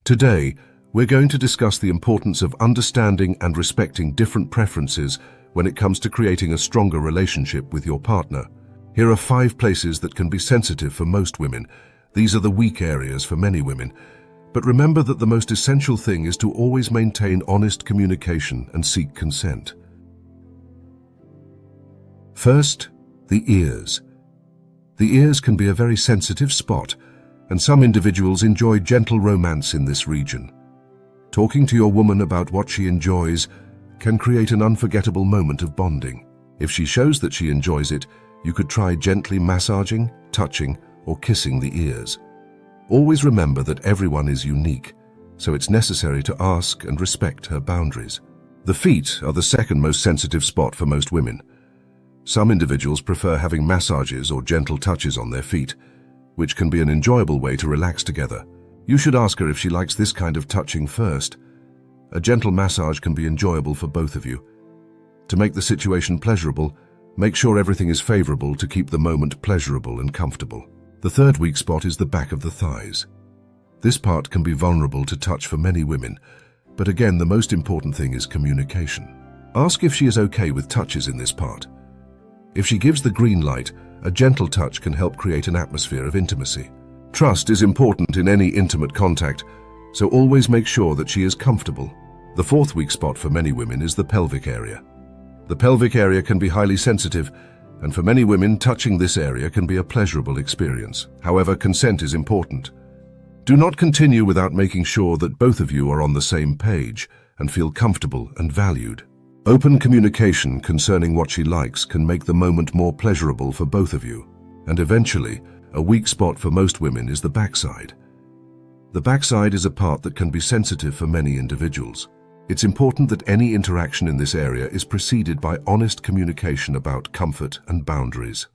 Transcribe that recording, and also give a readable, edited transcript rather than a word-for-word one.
Today, we're going to discuss the importance of understanding and respecting different preferences when it comes to creating a stronger relationship with your partner. Here are 5 places that can be sensitive for most women. These are the weak areas for many women. But remember that the most essential thing is to always maintain honest communication and seek consent. First, the ears. The ears can be a very sensitive spot, and some individuals enjoy gentle romance in this region. Talking to your woman about what she enjoys can create an unforgettable moment of bonding. If she shows that she enjoys it, you could try gently massaging, touching, or kissing the ears. Always remember that everyone is unique, so it's necessary to ask and respect her boundaries. The feet are the second most sensitive spot for most women. Some individuals prefer having massages or gentle touches on their feet, which can be an enjoyable way to relax together. You should ask her if she likes this kind of touching first. A gentle massage can be enjoyable for both of you. To make the situation pleasurable, make sure everything is favorable to keep the moment pleasurable and comfortable. The third weak spot is the back of the thighs. This part can be vulnerable to touch for many women, but again, the most important thing is communication. Ask if she is okay with touches in this part. If she gives the green light, a gentle touch can help create an atmosphere of intimacy. Trust is important in any intimate contact, so always make sure that she is comfortable. The fourth weak spot for many women is the pelvic area. The pelvic area can be highly sensitive, and for many women, touching this area can be a pleasurable experience. However, consent is important. Do not continue without making sure that both of you are on the same page and feel comfortable and valued. Open communication concerning what she likes can make the moment more pleasurable for both of you. And eventually, a weak spot for most women is the backside. The backside is a part that can be sensitive for many individuals. It's important that any interaction in this area is preceded by honest communication about comfort and boundaries.